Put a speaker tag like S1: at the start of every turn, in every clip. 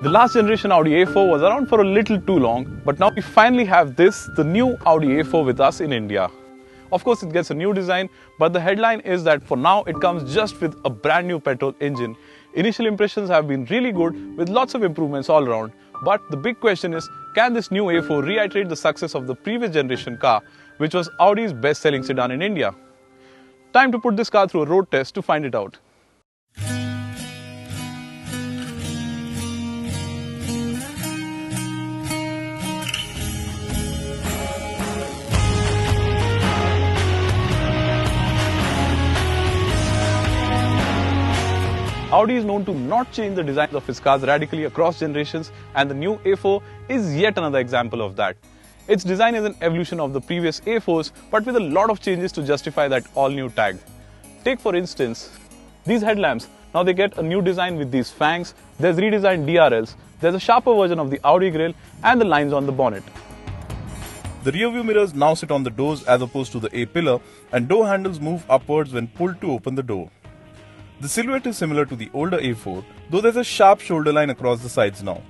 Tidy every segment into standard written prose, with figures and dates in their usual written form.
S1: The last generation Audi A4 was around for a little too long, but now we finally have this, the new Audi A4 with us in India. Of course, it gets a new design, but the headline is that for now it comes just with a brand new petrol engine. Initial impressions have been really good with lots of improvements all around. But the big question is, can this new A4 reiterate the success of the previous generation car, which was Audi's best-selling sedan in India? Time to put this car through a road test to find it out. Audi is known to not change the designs of its cars radically across generations, and the new A4 is yet another example of that. Its design is an evolution of the previous A4s, but with a lot of changes to justify that all-new tag. Take for instance, these headlamps. Now they get a new design with these fangs, there's redesigned DRLs, there's a sharper version of the Audi grille, and the lines on the bonnet. The rear view mirrors now sit on the doors as opposed to the A-pillar, and door handles move upwards when pulled to open the door. The silhouette is similar to the older A4, though there's a sharp shoulder line across the sides now.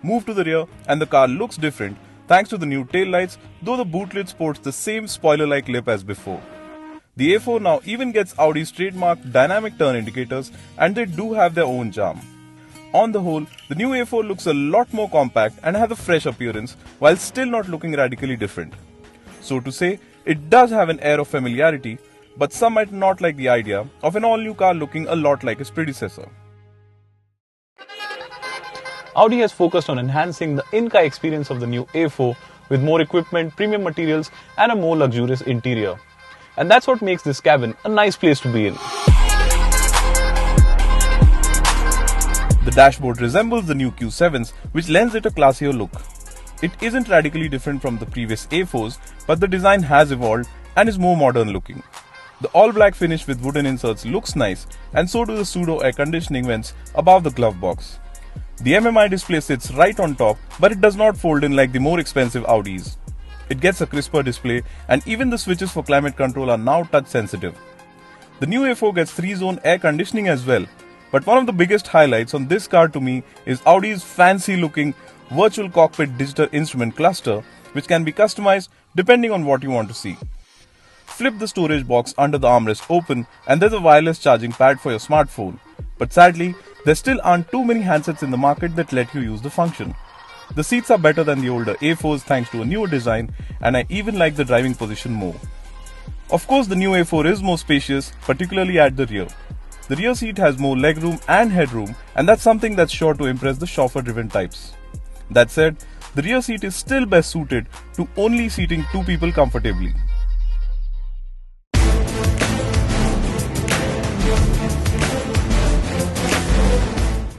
S1: Move to the rear and the car looks different thanks to the new tail lights, though the boot lid sports the same spoiler-like lip as before. The A4 now even gets Audi's trademark dynamic turn indicators, and they do have their own charm. On the whole, the new A4 looks a lot more compact and has a fresh appearance while still not looking radically different. So to say, it does have an air of familiarity, but some might not like the idea of an all-new car looking a lot like its predecessor. Audi has focused on enhancing the in-car experience of the new A4 with more equipment, premium materials, and a more luxurious interior. And that's what makes this cabin a nice place to be in. The dashboard resembles the new Q7s, which lends it a classier look. It isn't radically different from the previous A4s, but the design has evolved and is more modern looking. The all-black finish with wooden inserts looks nice, and so do the pseudo air conditioning vents above the glove box. The MMI display sits right on top, but it does not fold in like the more expensive Audis. It gets a crisper display, and even the switches for climate control are now touch sensitive. The new A4 gets 3-zone air conditioning as well, but one of the biggest highlights on this car to me is Audi's fancy-looking virtual cockpit digital instrument cluster, which can be customized depending on what you want to see. Flip the storage box under the armrest open and there's a wireless charging pad for your smartphone. But sadly, there still aren't too many handsets in the market that let you use the function. The seats are better than the older A4s thanks to a newer design, and I even like the driving position more. Of course, the new A4 is more spacious, particularly at the rear. The rear seat has more legroom and headroom, and that's something that's sure to impress the chauffeur-driven types. That said, the rear seat is still best suited to only seating 2 people comfortably.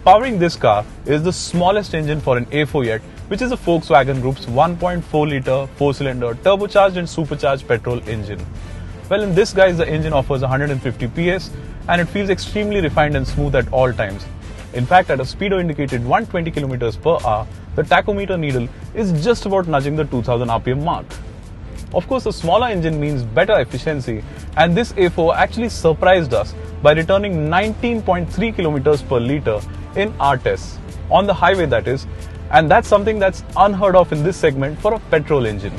S1: Powering this car is the smallest engine for an A4 yet, which is a Volkswagen Group's 1.4-litre 4-cylinder turbocharged and supercharged petrol engine. Well, in this guise, the engine offers 150 PS and it feels extremely refined and smooth at all times. In fact, at a speedo indicated 120 km per hour, the tachometer needle is just about nudging the 2000 RPM mark. Of course, a smaller engine means better efficiency, and this A4 actually surprised us by returning 19.3 km per litre in our tests, on the highway that is, and that's something that's unheard of in this segment for a petrol engine.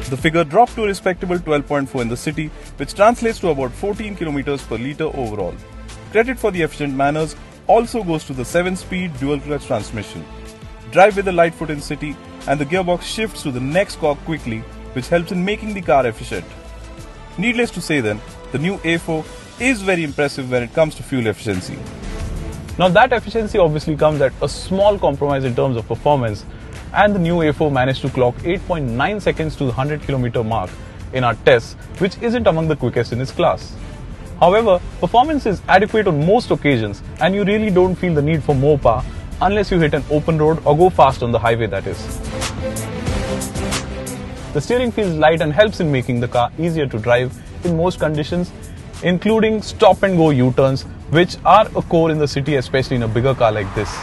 S1: The figure dropped to a respectable 12.4 in the city, which translates to about 14 km per litre overall. Credit for the efficient manners also goes to the 7-speed dual-clutch transmission. Drive with a light foot in city, and the gearbox shifts to the next cork quickly, which helps in making the car efficient. Needless to say then, the new A4 is very impressive when it comes to fuel efficiency. Now that efficiency obviously comes at a small compromise in terms of performance, and the new A4 managed to clock 8.9 seconds to the 100 km mark in our tests, which isn't among the quickest in its class. However, performance is adequate on most occasions, and you really don't feel the need for more power unless you hit an open road or go fast on the highway that is. The steering feels light and helps in making the car easier to drive in most conditions, including stop-and-go U-turns, which are a core in the city, especially in a bigger car like this.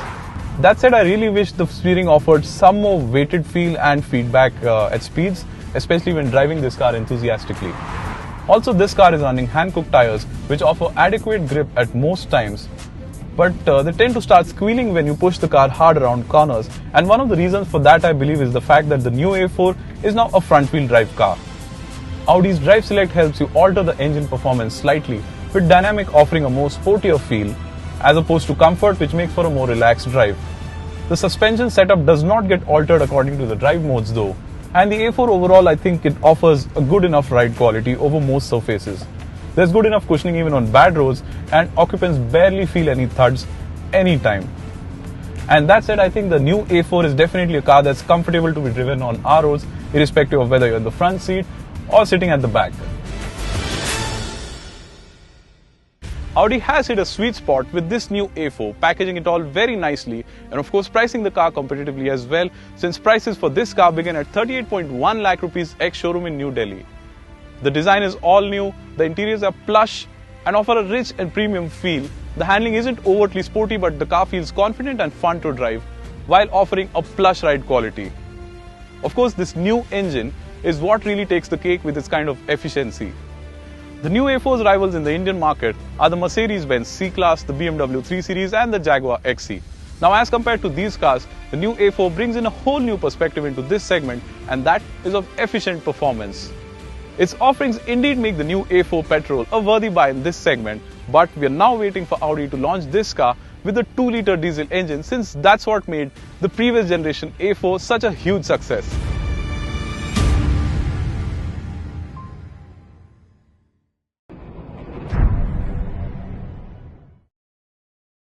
S1: That said, I really wish the steering offered some more weighted feel and feedback at speeds, especially when driving this car enthusiastically. Also, this car is running hand-cooked tires, which offer adequate grip at most times. but they tend to start squealing when you push the car hard around corners, and one of the reasons for that I believe is the fact that the new A4 is now a front-wheel drive car. Audi's Drive Select helps you alter the engine performance slightly, with dynamic offering a more sportier feel as opposed to comfort, which makes for a more relaxed drive. The suspension setup does not get altered according to the drive modes though, and the A4 overall I think it offers a good enough ride quality over most surfaces. There's good enough cushioning even on bad roads, and occupants barely feel any thuds anytime. And that said, I think the new A4 is definitely a car that's comfortable to be driven on our roads, irrespective of whether you're in the front seat or sitting at the back. Audi has hit a sweet spot with this new A4, packaging it all very nicely and of course pricing the car competitively as well, since prices for this car begin at 38.1 lakh rupees ex-showroom in New Delhi. The design is all new, the interiors are plush and offer a rich and premium feel. The handling isn't overtly sporty, but the car feels confident and fun to drive while offering a plush ride quality. Of course, this new engine is what really takes the cake with its kind of efficiency. The new A4's rivals in the Indian market are the Mercedes-Benz C-Class, the BMW 3 Series and the Jaguar XE. Now, as compared to these cars, the new A4 brings in a whole new perspective into this segment, and that is of efficient performance. Its offerings indeed make the new A4 petrol a worthy buy in this segment, but we are now waiting for Audi to launch this car with a 2-liter diesel engine, since that's what made the previous generation A4 such a huge success.